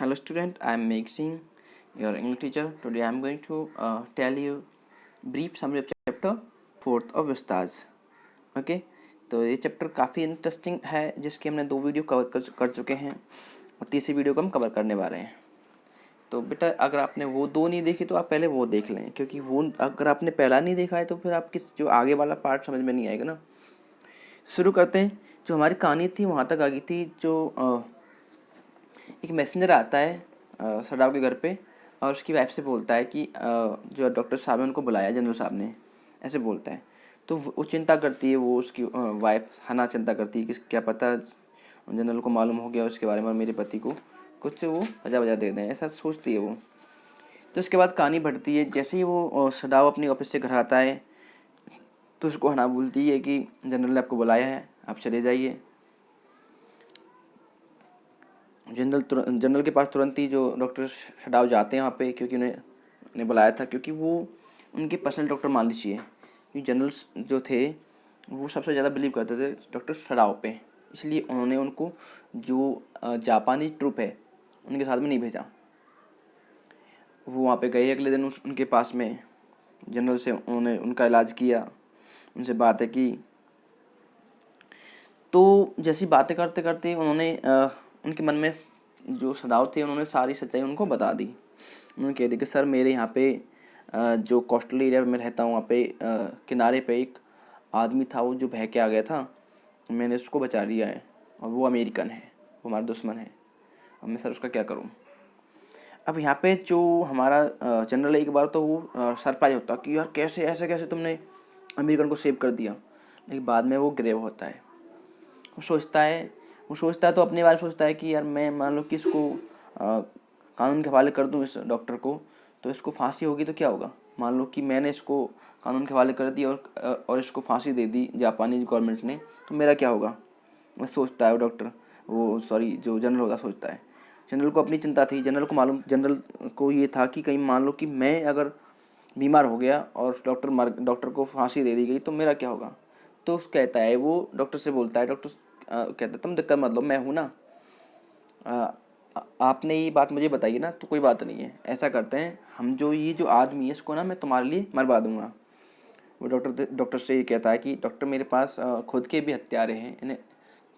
Hello student, I am Meg Singh, your English teacher. Today I am going to tell you brief summary of chapter 4th of Vistas. Okay तो ये chapter काफ़ी interesting है जिसके हमने 2 video cover कर चुके हैं और तीसरी वीडियो को हम कवर करने वाले हैं। तो बेटा अगर आपने वो 2 नहीं देखी तो आप पहले वो देख लें, क्योंकि वो अगर आपने पहला नहीं देखा है तो फिर आपकी जो आगे वाला पार्ट समझ में नहीं आएगा ना। शुरू करते हैं। जो हमारी कहानी थी वहाँ तक आ गई थी। जो एक मैसेंजर आता है सडाव के घर पे और उसकी वाइफ से बोलता है कि जो डॉक्टर साहब ने उनको बुलाया, जनरल साहब ने, ऐसे बोलता है। तो वो चिंता करती है, वो उसकी वाइफ हना चिंता करती है कि क्या पता जनरल को मालूम हो गया उसके बारे में, मेरे पति को कुछ वो वजह दे दें, ऐसा सोचती है वो। तो उसके बाद कहानी बढ़ती है। जैसे ही वो सडाव अपने ऑफिस से घर आता है तो उसको हना बोलती है कि जनरल ने आपको बुलाया है, आप चले जाइए। जनरल के पास तुरंत ही जो डॉक्टर सडाव जाते हैं वहाँ पे, क्योंकि उन्हें बुलाया था, क्योंकि वो उनके पर्सनल डॉक्टर मान लीजिए। क्योंकि जनरल्स जो थे वो सबसे ज़्यादा बिलीव करते थे डॉक्टर सडाव पे, इसलिए उन्होंने उनको जो जापानी ट्रूप है उनके साथ में नहीं भेजा। वो वहाँ पे गए अगले दिन उनके पास में, जनरल से उन्होंने उनका इलाज किया, उनसे बातें की। तो जैसी बातें करते करते उन्होंने उनके मन में जो सदाव थे उन्होंने सारी सच्चाई उनको बता दी। उन्होंने कह दिया कि सर मेरे यहाँ पे जो कोस्टल एरिया में रहता हूँ वहाँ पे किनारे पे एक आदमी था, वो जो बह के आ गया था, मैंने उसको बचा लिया है और वो अमेरिकन है, वो हमारा दुश्मन है। अब मैं सर उसका क्या करूँ। अब यहाँ पे जो हमारा जनरल एक बार तो वो सरप्राइज होता कि यार कैसे, ऐसे कैसे तुमने अमेरिकन को सेव कर दिया। लेकिन बाद में वो ग्रेव होता है। वो सोचता है तो अपने बारे में सोचता है कि यार मैं मान लो कि इसको कानून के हवाले कर दूँ इस डॉक्टर को, तो इसको फांसी होगी तो क्या होगा। मान लो कि मैंने इसको कानून के हवाले कर दी और इसको फांसी दे दी जापानी गवर्नमेंट ने, तो मेरा क्या होगा। बस सोचता है वो डॉक्टर, वो सॉरी जो जनरल होता सोचता है। जनरल को अपनी चिंता थी, जनरल को ये था कि कहीं मान लो कि मैं अगर बीमार हो गया और डॉक्टर को फांसी दे दी गई तो मेरा क्या होगा। तो कहता है, वो डॉक्टर से बोलता है, डॉक्टर कहता है तुम दिक्कत मत लो, मैं हूँ ना, आपने ये बात मुझे बताई ना, तो कोई बात नहीं है। ऐसा करते हैं हम, जो आदमी है इसको ना मैं तुम्हारे लिए मरवा दूंगा। वो डॉक्टर से ये कहता है कि डॉक्टर मेरे पास खुद के भी हत्यारे हैं, इन्हें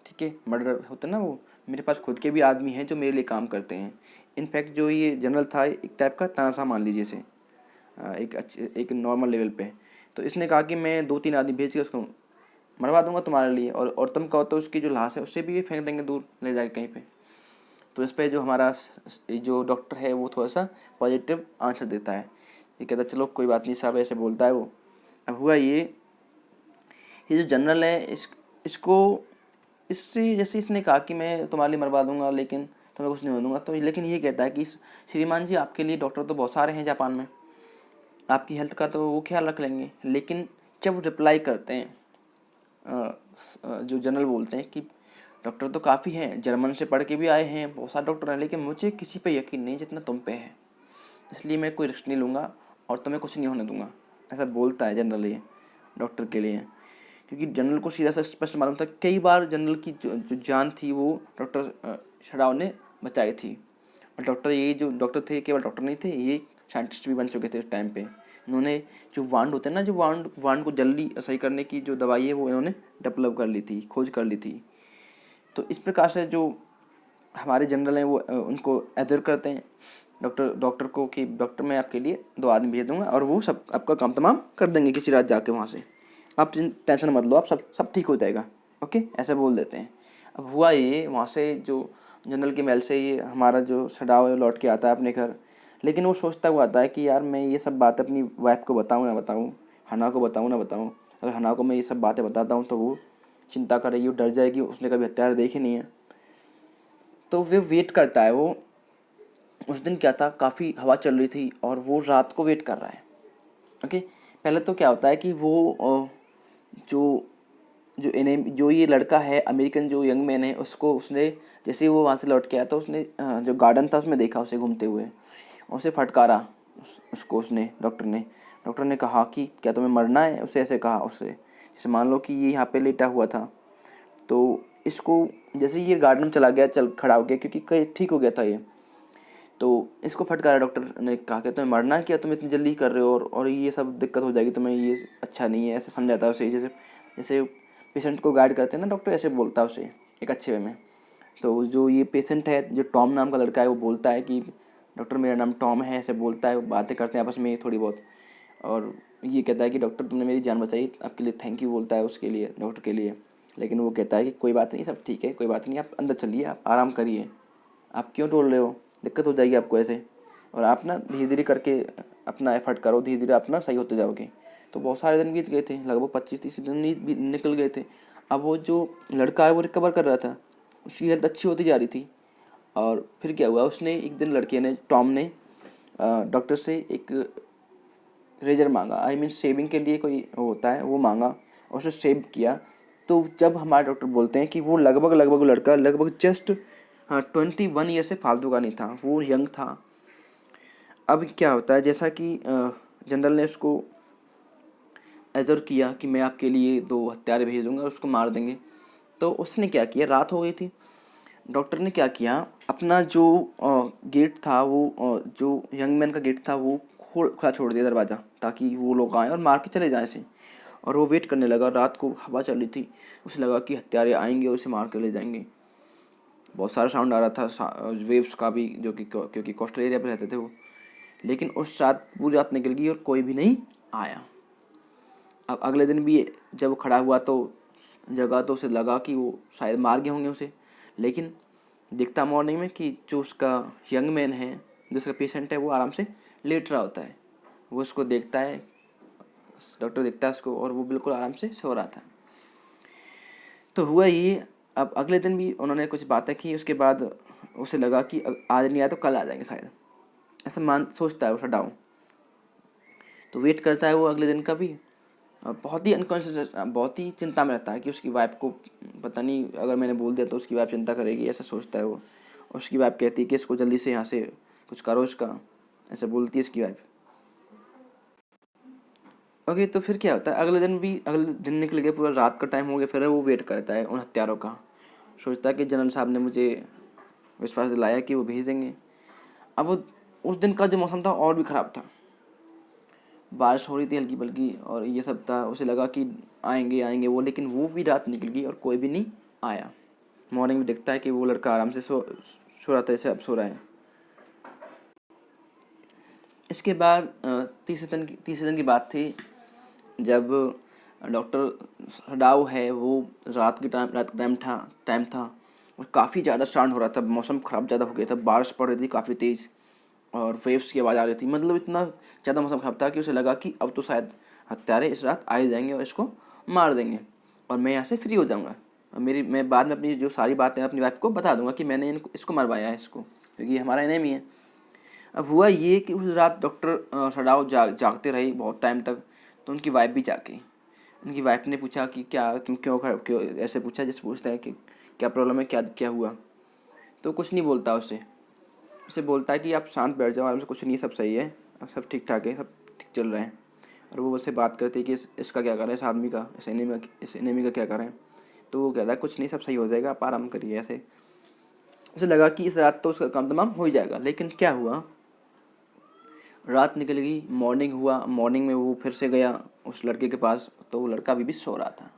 ठीक है, मर्डर होता है ना, वो मेरे पास खुद के भी आदमी हैं जो मेरे लिए काम करते हैं। इनफैक्ट जो ये जनरल था एक टाइप का तानाशाह मान लीजिए इसे, एक नॉर्मल लेवल पे। तो इसने कहा कि मैं 2-3 आदमी भेज के उसको मरवा दूंगा तुम्हारे लिए, और तुम कहो तो उसकी जो लाश है उससे भी फेंक देंगे दूर ले जाके कहीं पे। तो इस पर जो हमारा जो डॉक्टर है वो थोड़ा सा पॉजिटिव आंसर देता है। ये कहता चलो कोई बात नहीं साहब, ऐसे बोलता है वो। अब हुआ ये जो जनरल है इसको इससे जैसे इसने कहा कि मैं तुम्हारे लिए मरवा दूंगा लेकिन तुम्हें कुछ नहीं हो दूंगा, तो लेकिन ये कहता है कि श्रीमान जी आपके लिए डॉक्टर तो बहुत सारे हैं जापान में, आपकी हेल्थ का तो वो ख्याल रख लेंगे। लेकिन जब रिप्लाई करते हैं जो जनरल बोलते हैं कि डॉक्टर तो काफ़ी हैं, जर्मन से पढ़ के भी आए हैं, बहुत सारे डॉक्टर हैं, लेकिन मुझे किसी पे यकीन नहीं जितना तुम पे है, इसलिए मैं कोई रिस्क नहीं लूँगा और तुम्हें कुछ नहीं होने दूंगा। ऐसा बोलता है जनरल ये डॉक्टर के लिए, क्योंकि जनरल को सीधा सा स्पष्ट मालूम था। कई बार जनरल की जो जान थी वो डॉक्टर सडाव ने बचाई थी। और जो डॉक्टर थे केवल डॉक्टर नहीं थे, ये साइंटिस्ट भी बन चुके थे उस टाइम पे। इन्होंने जो वांड होते हैं ना, जो वांड को जल्दी सही करने की जो दवाई है वो इन्होंने डेवलप कर ली थी, खोज कर ली थी। तो इस प्रकार से जो हमारे जनरल हैं वो उनको एज्योर करते हैं डॉक्टर को कि डॉक्टर मैं आपके लिए 2 आदमी भेज दूंगा और वो सब आपका काम तमाम कर देंगे किसी रात जाके वहाँ से, आप टेंशन मत लो, आप सब ठीक हो जाएगा। ओके, ऐसे बोल देते हैं। अब हुआ ये, वहाँ से जो जनरल के महल से ये हमारा जो सडाव है लौट के आता है अपने घर। लेकिन वो सोचता हुआ आता है कि यार मैं ये सब बात अपनी वाइफ को बताऊँ ना बताऊँ, हना को बताऊँ ना बताऊँ। अगर हना को मैं ये सब बातें बताता हूँ तो वो चिंता करेगी, वो डर जाएगी, उसने कभी हथियार देखे नहीं है। तो वे वेट करता है। वो उस दिन क्या था, काफ़ी हवा चल रही थी और वो रात को वेट कर रहा है। ओके, पहले तो क्या होता है कि वो जो जो ये लड़का है अमेरिकन, जो यंग मैन है, उसने जैसे ही वो वहाँ से लौट के आया तो उसने जो गार्डन था उसमें देखा उसे घूमते हुए और उसे फटकारा उसको उसने डॉक्टर ने कहा कि क्या तुम्हें मरना है, उसे ऐसे कहा उससे। जैसे मान लो कि ये यहाँ पे लेटा हुआ था, तो इसको जैसे ये गार्डन में चला गया, चल खड़ा हो गया, क्योंकि कहीं ठीक हो गया था ये, तो इसको फटकारा। डॉक्टर ने कहा कि तुम्हें मरना है क्या, तुम इतनी जल्दी कर रहे हो और ये सब दिक्कत हो जाएगी तुम्हें, ये अच्छा नहीं है, ऐसे समझाता है उसे। जैसे जैसे पेशेंट को गाइड करते हैं ना डॉक्टर, ऐसे बोलता है उसे एक अच्छे वे में। तो जो ये पेशेंट है, जो टॉम नाम का लड़का है, वो बोलता है कि डॉक्टर मेरा नाम टॉम है, ऐसे बोलता है। बातें करते हैं आपस में थोड़ी बहुत, और ये कहता है कि डॉक्टर तुमने मेरी जान बचाई, आपके लिए थैंक यू बोलता है उसके लिए, डॉक्टर के लिए। लेकिन वो कहता है कि कोई बात नहीं, सब ठीक है, कोई बात नहीं, आप अंदर चलिए, आप आराम करिए, आप क्यों टोल रहे हो, दिक्कत हो जाएगी आपको ऐसे, और आप ना धीरे धीरे करके अपना एफर्ट करो, धीरे धीरे आप ना सही होते जाओगे। तो बहुत सारे दिन बीत गए थे, लगभग 25-30 दिन भी निकल गए थे। अब वो जो लड़का है वो रिकवर कर रहा था, उसकी हेल्थ अच्छी होती जा रही थी। और फिर क्या हुआ, उसने एक दिन लड़के ने, टॉम ने डॉक्टर से एक रेजर मांगा, आई मीन शेविंग के लिए कोई होता है वो मांगा, और उसे शेव किया। तो जब हमारे डॉक्टर बोलते हैं कि वो लगभग लड़का लगभग जस्ट 21 ईयर से फालतू का नहीं था, वो यंग था। अब क्या होता है, जैसा कि जनरल ने उसको एजर किया कि मैं आपके लिए 2 हत्यारे भेज दूंगा, उसको मार देंगे। तो उसने क्या किया, रात हो गई थी, डॉक्टर ने क्या किया, अपना जो गेट था, वो जो यंग मैन का गेट था वो खुला छोड़ दिया दरवाज़ा, ताकि वो लोग आएँ और मार के चले जाएँ इसे। और वो वेट करने लगा, रात को हवा चल रही थी, उसे लगा कि हत्यारे आएंगे और उसे मार कर ले जाएंगे। बहुत सारा साउंड आ रहा था वेव्स का भी, जो कि क्योंकि कोस्टल एरिया पर रहते थे वो। लेकिन उस रात पूरी रात निकल गई और कोई भी नहीं आया। अब अगले दिन भी जब वो खड़ा हुआ तो जगह, तो उसे लगा कि वो शायद मार गए होंगे उसे। लेकिन दिखता मॉर्निंग में कि जो उसका यंग मैन है, जो उसका पेशेंट है, वो आराम से लेट रहा होता है। वो उसको देखता है, डॉक्टर देखता है उसको, और वो बिल्कुल आराम से सो रहा था। तो हुआ ये, अब अगले दिन भी उन्होंने कुछ बातें की, उसके बाद उसे लगा कि आज नहीं आया तो कल आ जाएंगे शायद, ऐसा सोचता है वो सडाऊ। तो वेट करता है वो अगले दिन का भी। बहुत ही अनकॉन्शियस, बहुत ही चिंता में रहता है कि उसकी वाइफ को पता नहीं, अगर मैंने बोल दिया तो उसकी वाइफ चिंता करेगी, ऐसा सोचता है वो। उसकी वाइफ कहती है कि इसको जल्दी से यहाँ से कुछ करो इसका, ऐसे बोलती है इसकी वाइफ। ओके, तो फिर क्या होता है, अगले दिन निकल गया, पूरा रात का टाइम हो गया, फिर वो वेट करता है उन हत्यारों का। सोचता है कि जनरल साहब ने मुझे विश्वास दिलाया कि वो भेज देंगे। अब वो उस दिन का जो मौसम था और भी ख़राब था, बारिश हो रही थी हल्की बल्कि, और ये सब था। उसे लगा कि आएंगे वो, लेकिन वो भी रात निकल गई और कोई भी नहीं आया। मॉर्निंग में देखता है कि वो लड़का आराम से सो रहा था, जैसे अब सो रहा है। इसके बाद तीसरे दिन की बात थी, जब डॉक्टर सडाऊ है, वो रात का टाइम था और काफ़ी ज़्यादा शांत हो रहा था, मौसम ख़राब ज़्यादा हो गया था, बारिश पड़ रही थी काफ़ी तेज़, और वेव्स की आवाज़ आ रही थी। मतलब इतना ज़्यादा मौसम ख़राब था कि उसे लगा कि अब तो शायद हत्यारे इस रात आ ही जाएंगे और इसको मार देंगे, और मैं यहाँ से फ्री हो जाऊँगा। और मैं बाद में अपनी जो सारी बातें अपनी वाइफ को बता दूंगा कि मैंने इसको मरवाया है, इसको, क्योंकि हमारा एनिमी है। अब हुआ ये कि उस रात डॉक्टर सडाऊ जागते रहे बहुत टाइम तक। तो उनकी वाइफ भी जाग गई। उनकी वाइफ ने पूछा कि क्या तुम क्यों ऐसे पूछा, जैसे पूछता है कि क्या प्रॉब्लम है, क्या क्या हुआ। तो कुछ नहीं बोलता उसे बोलता है कि आप शांत बैठ जाओ, आराम से, कुछ नहीं, सब सही है, अब सब ठीक ठाक है, सब ठीक चल रहा है। और वो उससे बात करते हैं कि इसका क्या करें, इस आदमी का, इस एनिमी का क्या करें। तो वो कहता है कुछ नहीं, सब सही हो जाएगा, आप आराम करिए। ऐसे उसे लगा कि इस रात तो उसका काम तमाम हो ही जाएगा। लेकिन क्या हुआ, रात निकल गई, मॉर्निंग हुआ। मॉर्निंग में वो फिर से गया उस लड़के के पास, तो वो लड़का अभी भी सो रहा था।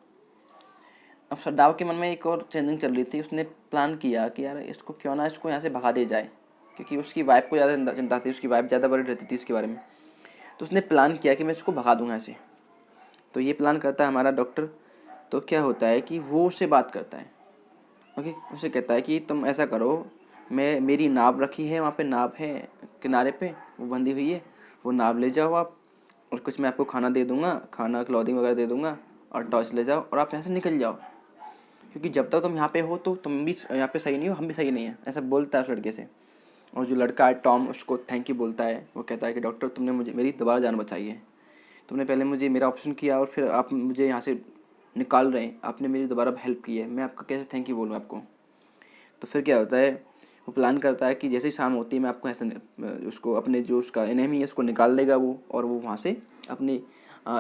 अब सड्डाव के मन में एक और चेंजिंग चल रही थी। उसने प्लान किया कि यार इसको क्यों ना इसको यहाँ से भगा दिया जाए, क्योंकि उसकी वाइफ को ज़्यादा चिंता थी, उसकी वाइफ ज़्यादा वरीड रहती थी इसके बारे में। तो उसने प्लान किया कि मैं इसको भगा दूंगा ऐसे। तो ये प्लान करता है हमारा डॉक्टर। तो क्या होता है कि वो उससे बात करता है, ओके, उसे कहता है कि तुम ऐसा करो, मेरी नाव रखी है, वहाँ पे नाव है किनारे पे, वो बंधी हुई है, वो नाव ले जाओ आप, और कुछ मैं आपको खाना दे दूँगा, खाना क्लॉथिंग वगैरह दे दूँगा, और टॉर्च ले जाओ और आप यहाँ से निकल जाओ, क्योंकि जब तक तुम यहाँ पे हो तो तुम भी यहाँ पे सही नहीं हो, हम भी सही नहीं है, ऐसा बोलता है उस लड़के से। और जो लड़का है टॉम, उसको थैंक यू बोलता है। वो कहता है कि डॉक्टर तुमने मेरी दोबारा जान बचाई है, तुमने पहले मुझे मेरा ऑप्शन किया और फिर आप मुझे यहाँ से निकाल रहे हैं, आपने मेरी दोबारा हेल्प की है, मैं आपका कैसे थैंक यू बोलूँ आपको। तो फिर क्या होता है, वो प्लान करता है कि जैसे ही शाम होती है मैं आपको ऐसे उसको, अपने जो उसका एनिमी है उसको निकाल देगा वो, और वो वहाँ से अपनी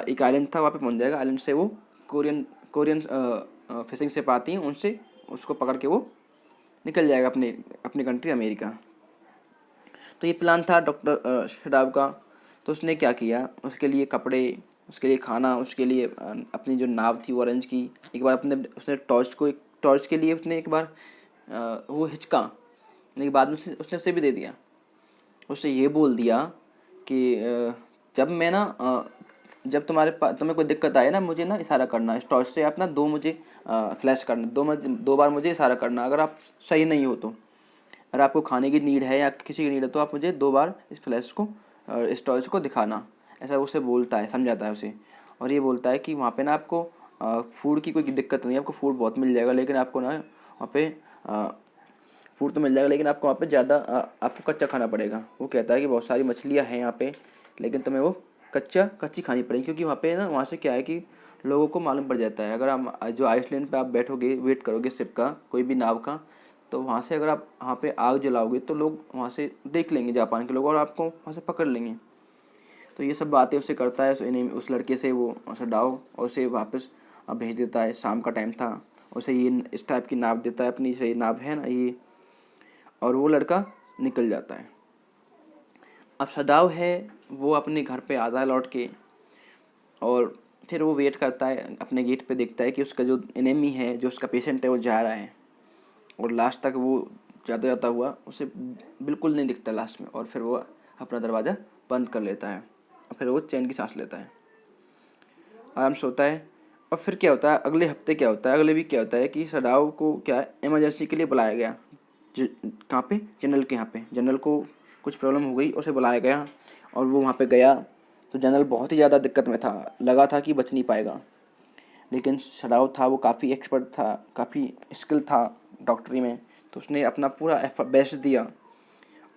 एक आइलैंड था वहाँ पे पहुँच जाएगा। आइलैंड से वो कोरियन फिशिंग शिप आती हैं, उनसे उसको पकड़ के वो निकल जाएगा अपनी कंट्री अमेरिका। तो ये प्लान था डॉक्टर शडाव का। तो उसने क्या किया, उसके लिए कपड़े, उसके लिए खाना, उसके लिए अपनी जो नाव थी वो अरेंज की। एक बार अपने उसने टॉर्च के लिए उसने एक बार वो हिचका, लेकिन बाद में उसने उसे भी दे दिया। उससे ये बोल दिया कि जब मैं ना जब तुम्हें कोई दिक्कत आए ना, मुझे ना इशारा करना, इस टॉर्च से आप ना फ्लैश करना, दो बार मुझे इशारा करना, अगर आप सही नहीं हो तो। अगर आपको खाने की नीड है या किसी की नीड है तो आप मुझे 2 बार इस फ्लैश को इस टॉर्च को दिखाना। ऐसा उसे बोलता है, समझाता है उसे। और ये बोलता है कि वहाँ पे ना आपको फूड की कोई दिक्कत नहीं है, आपको फूड बहुत मिल जाएगा, लेकिन आपको ना वहाँ पे फूड तो मिल जाएगा, लेकिन आपको वहाँ पे ज़्यादा आपको कच्चा खाना पड़ेगा। वो कहता है कि बहुत सारी मछलियाँ हैं यहाँ पे, लेकिन तुम्हें वो कच्ची खानी पड़ेगी, क्योंकि वहाँ पे ना, वहाँ से क्या है कि लोगों को मालूम पड़ जाता है। अगर आप जो आइसलैंड पे आप बैठोगे, वेट करोगे शिप का, कोई भी नाव का, तो वहाँ से अगर आप वहाँ पे आग जलाओगे तो लोग वहाँ से देख लेंगे, जापान के लोग, और आपको वहाँ से पकड़ लेंगे। तो ये सब बातें उससे करता है, उस लड़के से वो उसे डाओ, और उसे वापस भेज देता है। शाम का टाइम था, उसे ये इस टाइप की नाव देता है, अपनी सही नाव है ना ये, और वो लड़का निकल जाता है। अब सदाव है वो अपने घर पे आता है लौट के, और फिर वो वेट करता है, अपने गेट पे देखता है कि उसका जो एनिमी है, जो उसका पेशेंट है, वो जा रहा है। और लास्ट तक वो जाता जाता हुआ उसे बिल्कुल नहीं दिखता लास्ट में, और फिर वो अपना दरवाज़ा बंद कर लेता है, और फिर वो चैन की सांस लेता है, आराम से सोता है। और फिर क्या होता है, अगले हफ्ते क्या होता है, अगले वीक क्या होता है कि सदाव को क्या इमरजेंसी के लिए बुलाया गया। कहाँ पे, जनरल के यहाँ पे। जनरल को कुछ प्रॉब्लम हो गई, उसे बुलाया गया, और वो वहाँ पे गया। तो जनरल बहुत ही ज़्यादा दिक्कत में था, लगा था कि बच नहीं पाएगा। लेकिन सदाव था वो काफ़ी एक्सपर्ट था, काफ़ी स्किल था डॉक्टरी में, तो उसने अपना पूरा बेस्ट दिया।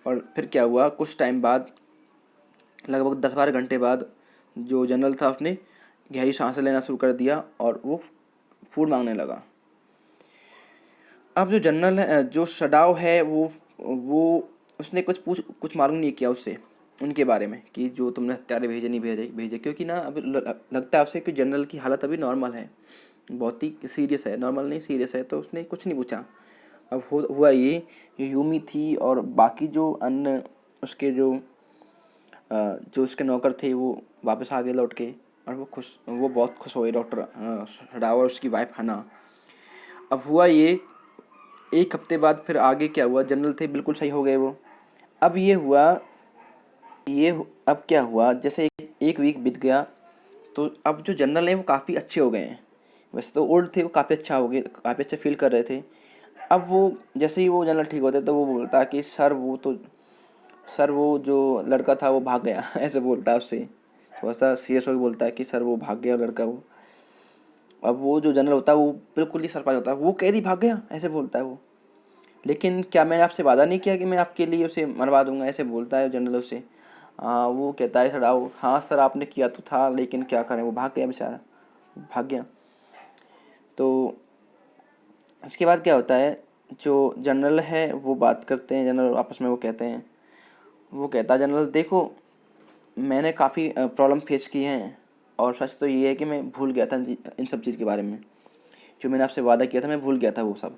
और फिर क्या हुआ, कुछ टाइम बाद, लगभग 10-12 घंटे बाद, जो जनरल था उसने गहरी सांसें लेना शुरू कर दिया, और वो फूड मांगने लगा। अब जो जनरल है, जो सडाव है, वो उसने कुछ मालूम नहीं किया उससे, उनके बारे में, कि जो तुमने हत्यारे भेजे नहीं भेजे, क्योंकि ना अभी लगता है उसे कि जनरल की हालत अभी नॉर्मल है, बहुत ही सीरियस है, नॉर्मल नहीं सीरियस है। तो उसने कुछ नहीं पूछा। अब हुआ ये, यूमी थी और बाकी जो अन्य उसके जो उसके नौकर थे, वो वापस आ गए लौट के, और वो बहुत खुश हुए, डॉक्टर सडाव और उसकी वाइफ हना। अब हुआ ये, एक हफ्ते बाद फिर आगे क्या हुआ, जनरल थे बिल्कुल सही हो गए वो। अब अब क्या हुआ, जैसे एक वीक बीत गया, तो अब जो जनरल हैं वो काफ़ी अच्छे हो गए हैं। वैसे तो ओल्ड थे, वो काफ़ी अच्छा हो गए, काफ़ी अच्छा फील कर रहे थे। अब वो जैसे ही वो जनरल ठीक होते तो वो बोलता कि सर वो जो लड़का था वो भाग गया ऐसे बोलता है उससे, थोड़ा सा सीरियस होकर बोलता है कि सर वो भाग गया लड़का वो। अब वो जो जनरल होता है वो बिल्कुल ही सरप्राइज होता है, वो कैदी भाग गया ऐसे बोलता है वो। लेकिन क्या मैंने आपसे वादा नहीं किया कि मैं आपके लिए उसे मरवा दूंगा, ऐसे बोलता है जनरल उससे। वो कहता है सर, हाँ सर आपने किया तो था, लेकिन क्या करें, वो भाग गया बेचारा, भाग गया। तो इसके बाद क्या होता है, जो जनरल है वो बात करते हैं, जनरल आपस में वो कहते हैं, वो कहता है जनरल देखो, मैंने काफ़ी प्रॉब्लम फेस की हैं, और सच तो ये है कि मैं भूल गया था इन सब चीज़ के बारे में, जो मैंने आपसे वादा किया था मैं भूल गया था वो सब।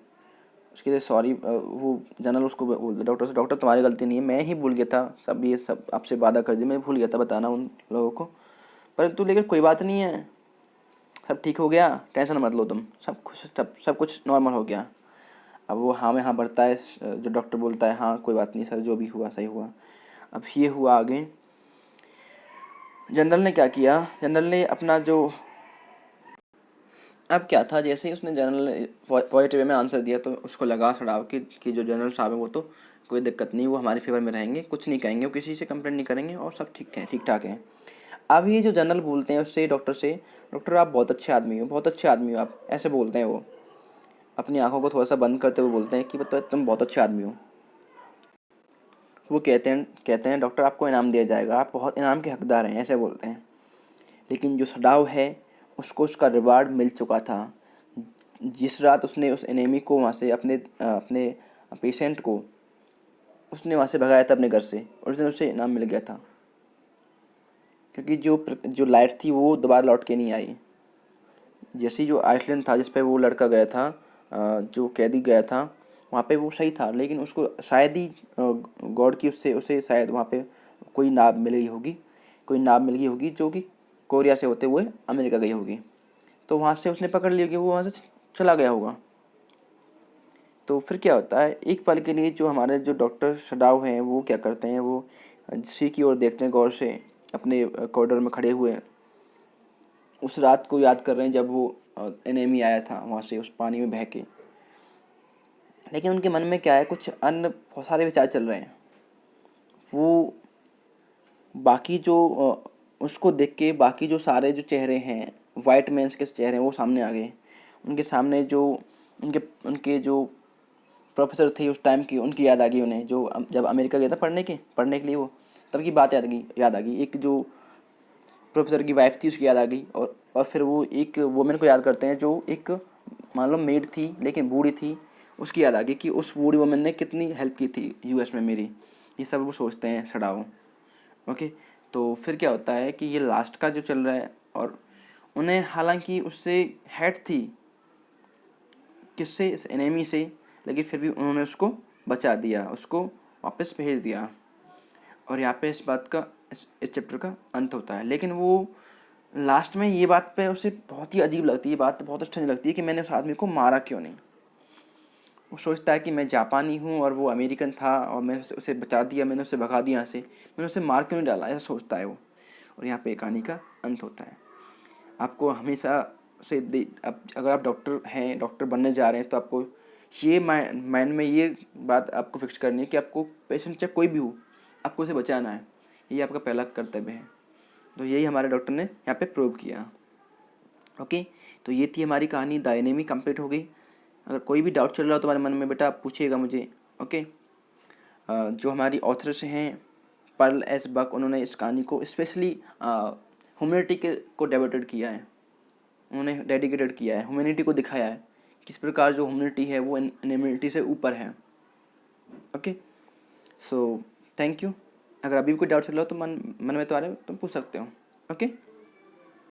उसके लिए सॉरी। वो जनरल उसको बोलता डॉक्टर से, डॉक्टर तुम्हारी गलती नहीं है, मैं ही भूल गया था सब, ये सब आपसे वादा कर दिया, मैं भूल गया था बताना उन लोगों को, परंतु लेकिन कोई बात नहीं है, सब ठीक हो गया, टेंशन मत लो तुम, सब कुछ नॉर्मल हो गया। अब वो हाँ में हाँ भरता है, जो डॉक्टर बोलता है हाँ कोई बात नहीं सर, जो भी हुआ सही हुआ। अब ये हुआ आगे, जनरल ने क्या किया, जनरल ने अपना जो, अब क्या था, जैसे ही उसने जनरल पॉजिटिव वे में आंसर दिया, तो उसको लगा सड़ाव कि जो जनरल साहब है वो तो कोई दिक्कत नहीं, वो हमारे फेवर में रहेंगे, कुछ नहीं कहेंगे, वो किसी से कंप्लेंट नहीं करेंगे, और सब ठीक ठाक है। अब ये जो जनरल बोलते हैं उससे डॉक्टर से, डॉक्टर आप बहुत अच्छे आदमी हो, बहुत अच्छे आदमी हो आप, ऐसे बोलते हैं वो, अपनी आंखों को थोड़ा सा बंद करते हुए बोलते हैं कि बताओ तुम बहुत अच्छे आदमी हो। वो कहते हैं डॉक्टर आपको इनाम दिया जाएगा, आप बहुत इनाम के हकदार हैं, ऐसे बोलते हैं। लेकिन जो सडाव है उसको उसका रिवार्ड मिल चुका था। जिस रात उसने उस एनेमी को वहाँ से अपने पेशेंट को उसने वहाँ से भगाया था अपने घर से, उस दिन उसे इनाम मिल गया था, क्योंकि जो लाइट थी वो दोबारा लौट के नहीं आई। जैसे जो आइसलैंड था जिस पे वो लड़का गया था, जो कैदी गया था, वहाँ पे वो सही था, लेकिन उसको शायद ही गॉड की उससे उसे शायद वहाँ पे कोई नाव मिल गई होगी, कोई नाव मिल गई होगी जो कि कोरिया से होते हुए अमेरिका गई होगी। तो वहाँ से उसने पकड़ लिया कि वो वहाँ से चला गया होगा। तो फिर क्या होता है, एक पल के लिए जो हमारे जो डॉक्टर शडाव हैं वो क्या करते हैं, वो सी की ओर देखते हैं गौर से, अपने कॉरिडोर में खड़े हुए उस रात को याद कर रहे हैं जब वो एनेमी आया था वहाँ से उस पानी में बह के। लेकिन उनके मन में क्या है, कुछ अन्य बहुत सारे विचार चल रहे हैं। वो बाकी जो उसको देख के बाकी जो सारे जो चेहरे हैं, वाइट मैंस के चेहरे हैं, वो सामने आ गए। उनके सामने जो उनके उनके जो प्रोफेसर थे उस टाइम की, उनकी याद आ गई उन्हें, जो जब अमेरिका गया था पढ़ने के लिए वो, तब की बात याद आ गई। एक जो प्रोफेसर की वाइफ थी उसकी याद आ गई, और फिर वो एक वुमेन को याद करते हैं जो एक मान लो मेड थी लेकिन बूढ़ी थी, उसकी याद आ गई कि उस बूढ़ी वुमेन ने कितनी हेल्प की थी यूएस में मेरी। ये सब वो सोचते हैं सड़ाओ। ओके, तो फिर क्या होता है कि ये लास्ट का जो चल रहा है, और उन्हें हालांकि उससे हेड थी किससे, इस एनिमी से, लेकिन फिर भी उन्होंने उसको बचा दिया, उसको वापस भेज दिया। और यहाँ पे इस बात का इस चैप्टर का अंत होता है। लेकिन वो लास्ट में ये बात पे उसे बहुत ही अजीब लगती है, ये बात बहुत स्ट्रेंज लगती है कि मैंने उस आदमी को मारा क्यों नहीं। वो सोचता है कि मैं जापानी हूँ और वो अमेरिकन था और मैं उसे बचा दिया, मैंने उसे भगा दिया यहाँ से, मैंने उसे मार क्यों नहीं डाला, ऐसा सोचता है वो। और यहाँ पे कहानी का अंत होता है। आपको हमेशा से अब अगर आप डॉक्टर हैं, डॉक्टर बनने जा रहे हैं, तो आपको ये माइंड में ये बात आपको फिक्स करनी है कि आपको पेशेंट चाहे कोई भी हो, आपको उसे बचाना है। ये आपका पहला कर्तव्य है। तो यही हमारे डॉक्टर ने यहाँ पे प्रूव किया। ओके, तो ये थी हमारी कहानी, द एनिमी कंप्लीट हो गई। अगर कोई भी डाउट चल रहा हो तुम्हारे मन में बेटा, आप पूछिएगा मुझे। ओके, जो हमारी ऑथर्स हैं पर्ल एस बक, उन्होंने इस कहानी को स्पेशली ह्यूमैनिटी के को डेवोटेड किया है, उन्होंने डेडिकेटेड किया है, ह्यूमैनिटी को दिखाया है किस प्रकार जो ह्यूमैनिटी है वो एनिमिटी से ऊपर है। Okay, so thank you. अगर अभी भी कोई डाउट चल रहा हो तो मन में तो आ रहे हो, तुम पूछ सकते हो। ओके।